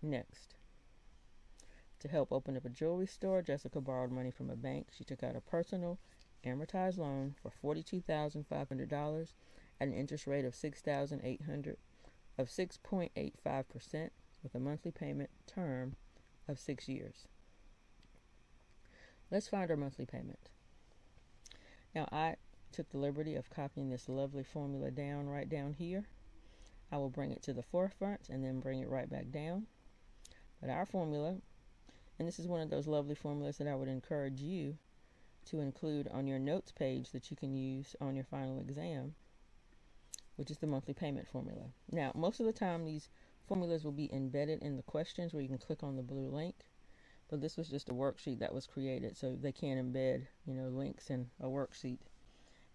Next, to help open up a jewelry store, Jessica borrowed money from a bank. She took out a personal amortized loan for $42,500 at an interest rate of 6.85% with a monthly payment term of 6 years. Let's find our monthly payment. Now, I took the liberty of copying this lovely formula down right down here. I will bring it to the forefront and then bring it right back down. But our formula, and this is one of those lovely formulas that I would encourage you to include on your notes page that you can use on your final exam, which is the monthly payment formula. Now, most of the time these formulas will be embedded in the questions where you can click on the blue link, but this was just a worksheet that was created, so they can't embed, links in a worksheet.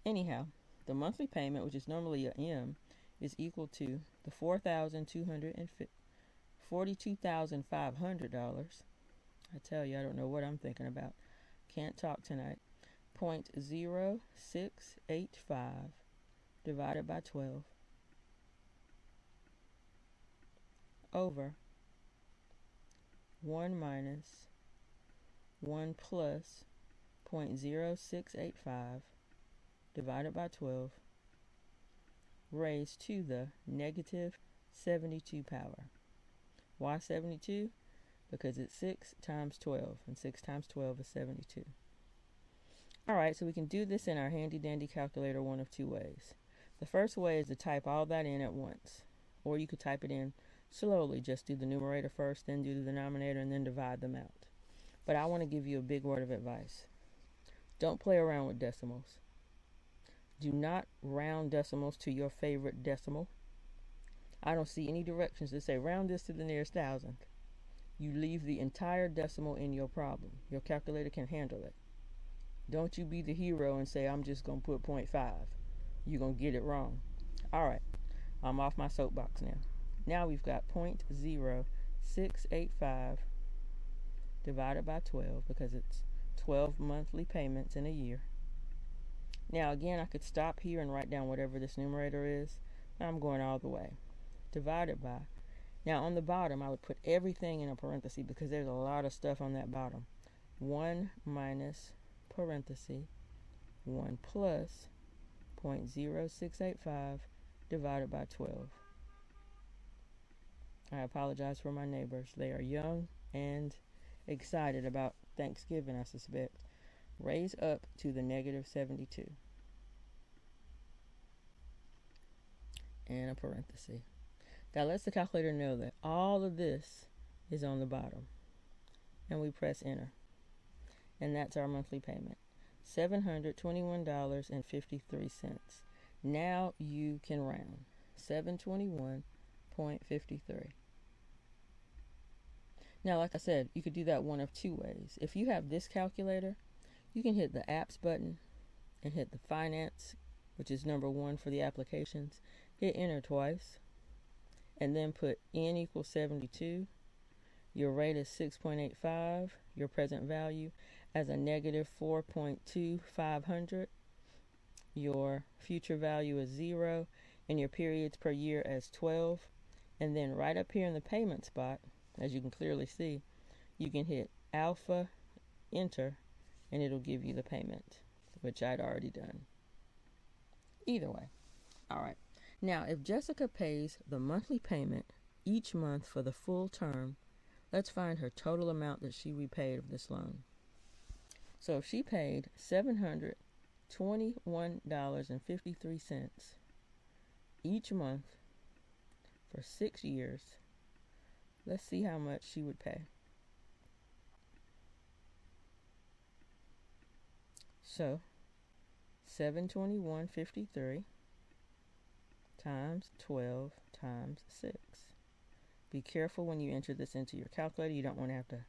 Anyhow, the monthly payment, which is normally a M, is equal to the $42,500. I tell you, I don't know what I'm thinking about. Can't talk tonight. 0.0685 divided by 12 over 1 minus 1 plus 0.0685 divided by 12 raised to the negative 72 power. Why 72? Because it's 6 times 12, and 6 times 12 is 72. Alright, so we can do this in our handy dandy calculator one of two ways. The first way is to type all that in at once, or you could type it in slowly. Just do the numerator first, then do the denominator, and then divide them out. But I want to give you a big word of advice. Don't play around with decimals. Do not round decimals to your favorite decimal. I don't see any directions that say round this to the nearest thousandth. You leave the entire decimal in your problem. Your calculator can handle it. Don't you be the hero and say, I'm just going to put 0.5. You're going to get it wrong. All right, I'm off my soapbox now. Now we've got 0.0685 divided by 12 because it's 12 monthly payments in a year. Now again, I could stop here and write down whatever this numerator is. I'm going all the way. Divided by. Now on the bottom, I would put everything in a parenthesis because there's a lot of stuff on that bottom. 1 minus parenthesis 1 plus 0.0685 divided by 12. I apologize for my neighbors. They are young and excited about Thanksgiving, I suspect. Raise up to the negative 72. And a parenthesis. That lets the calculator know that all of this is on the bottom. And we press enter. And that's our monthly payment. $721.53. Now you can round. 721.53. Now, like I said, you could do that one of two ways. If you have this calculator, you can hit the apps button and hit the finance, which is number 1 for the applications. Hit enter twice and then put n equals 72. Your rate is 6.85. Your present value as a negative 4.2500. Your future value is 0 and your periods per year as 12. And then right up here in the payment spot, as you can clearly see, you can hit alpha, enter, and it'll give you the payment, which I'd already done. Either way. All right. Now, if Jessica pays the monthly payment each month for the full term, let's find her total amount that she repaid of this loan. So if she paid $721.53 each month for 6 years, let's see how much she would pay. So, $721.53 times 12 times 6. Be careful when you enter this into your calculator. You don't want to have to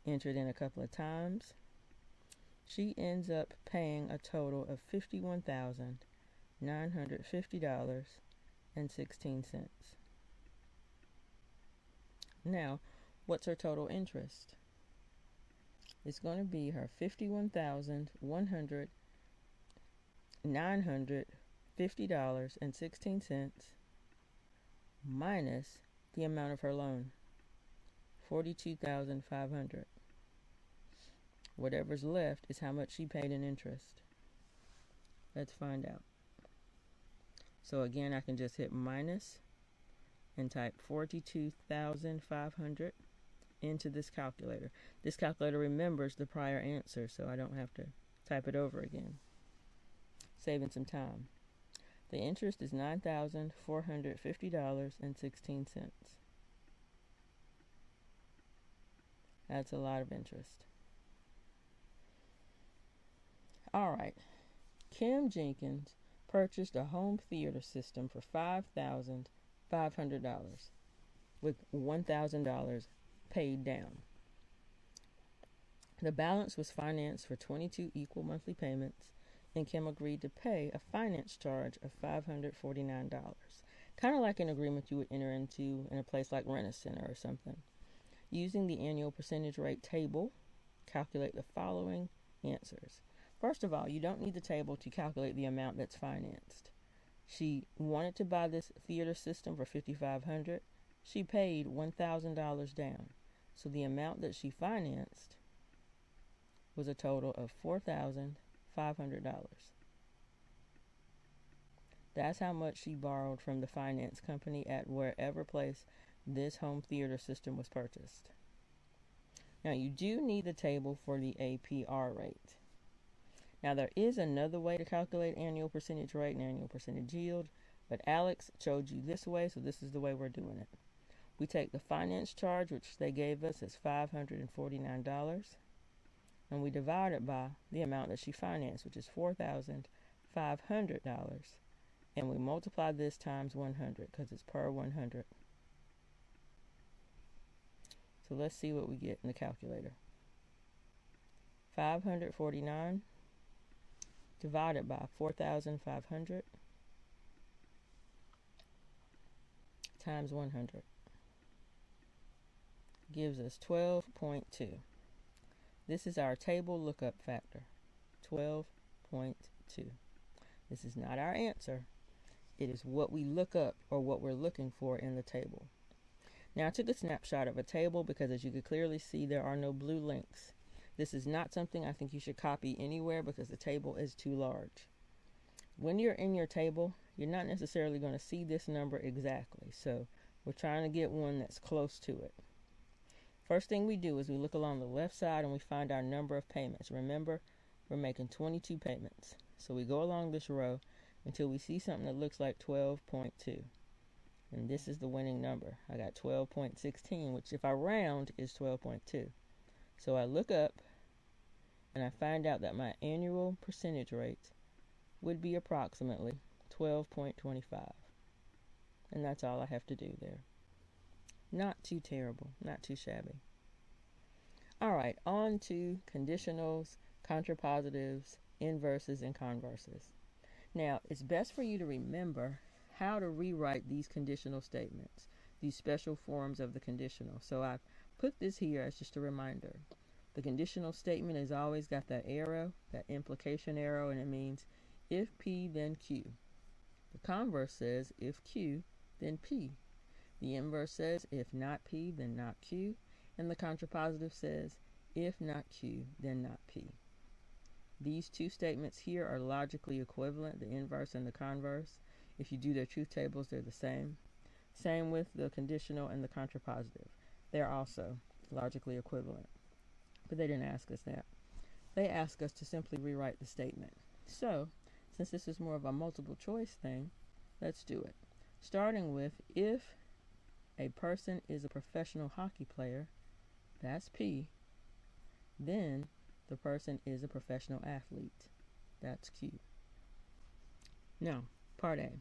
enter it in a couple of times. She ends up paying a total of $51,950.16. Now, what's her total interest? It's going to be her $51,950.16 minus the amount of her loan. $42,500. Whatever's left is how much she paid in interest. Let's find out. So again, I can just hit minus and type 42,500 into this calculator. This calculator remembers the prior answer, so I don't have to type it over again. Saving some time. The interest is $9,450.16. That's a lot of interest. All right. Kim Jenkins purchased a home theater system for $5,500 with $1,000 paid down. The balance was financed for 22 equal monthly payments, and Kim agreed to pay a finance charge of $549. Kind of like an agreement you would enter into in a place like Rent-A-Center or something. Using the annual percentage rate table, calculate the following answers. First of all, you don't need the table to calculate the amount that's financed. She wanted to buy this theater system for $5,500. She paid $1,000 down. So the amount that she financed was a total of $4,500. That's how much she borrowed from the finance company at wherever place this home theater system was purchased. Now you do need the table for the APR rate. Now there is another way to calculate annual percentage rate and annual percentage yield, but Alex showed you this way, so this is the way we're doing it. We take the finance charge, which they gave us as $549, and we divide it by the amount that she financed, which is $4,500, and we multiply this times 100 because it's per 100. So let's see what we get in the calculator. 549 divided by 4,500 times 100 gives us 12.2. This is our table lookup factor, 12.2. This is not our answer. It is what we look up or what we're looking for in the table. Now I took a snapshot of a table because, as you can clearly see, there are no blue links. This is not something I think you should copy anywhere because the table is too large. When you're in your table, you're not necessarily going to see this number exactly, so we're trying to get one that's close to it. First thing we do is we look along the left side and we find our number of payments. Remember, we're making 22 payments. So we go along this row until we see something that looks like 12.2. And this is the winning number. I got 12.16, which if I round is 12.2. So I look up and I find out that my annual percentage rate would be approximately 12.25. And that's all I have to do there. Not too terrible, not too shabby. All right, on to conditionals, contrapositives, inverses, and converses. Now, it's best for you to remember how to rewrite these conditional statements, these special forms of the conditional. So I've put this here as just a reminder. The conditional statement has always got that arrow, that implication arrow, and it means if P, then Q. The converse says if Q, then P. The inverse says if not P, then not Q. And the contrapositive says if not Q, then not P. These two statements here are logically equivalent, the inverse and the converse. If you do their truth tables, they're the same. Same with the conditional and the contrapositive. They're also logically equivalent. But they didn't ask us that. They asked us to simply rewrite the statement. So, since this is more of a multiple choice thing, let's do it. Starting with, if a person is a professional hockey player, that's P, then the person is a professional athlete, that's Q. Now, part A.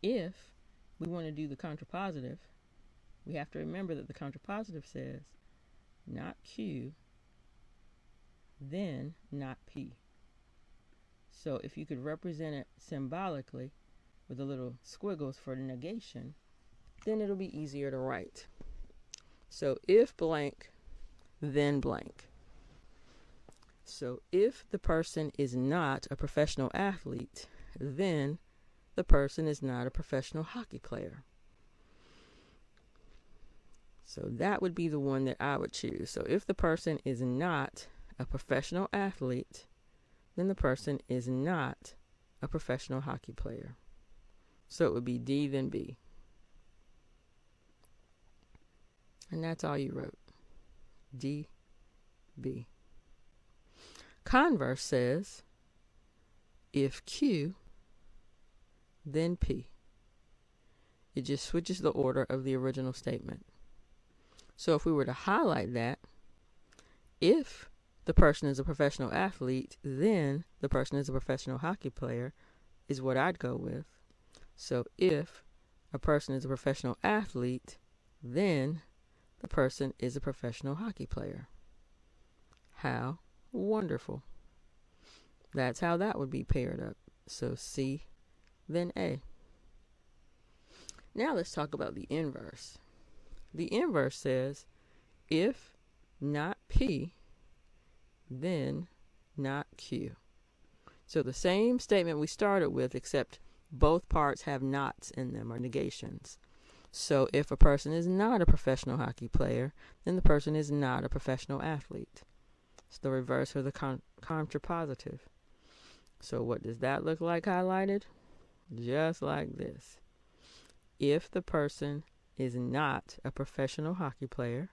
If we want to do the contrapositive, we have to remember that the contrapositive says not Q, then not P. So if you could represent it symbolically with the little squiggles for negation, then it'll be easier to write. So if blank, then blank. So if the person is not a professional athlete, then the person is not a professional hockey player. So that would be the one that I would choose. So if the person is not a professional athlete, then the person is not a professional hockey player. So it would be D, then B. And that's all you wrote. D, B. Converse says, if Q, then P. It just switches the order of the original statement. So if we were to highlight that, if the person is a professional athlete, then the person is a professional hockey player, is what I'd go with. So if a person is a professional athlete, then the person is a professional hockey player. How wonderful. That's how that would be paired up. So C, then A. Now let's talk about the inverse. The inverse says, if not P, then not Q. So the same statement we started with, except both parts have nots in them, or negations. So if a person is not a professional hockey player, then the person is not a professional athlete. It's the reverse of the contrapositive. So what does that look like highlighted? Just like this. If the person is not a professional hockey player,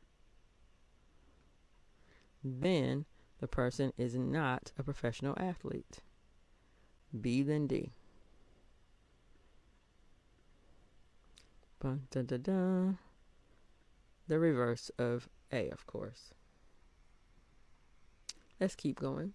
then the person is not a professional athlete. B, then D. Dun, dun, dun, dun. The reverse of A, of course. Let's keep going.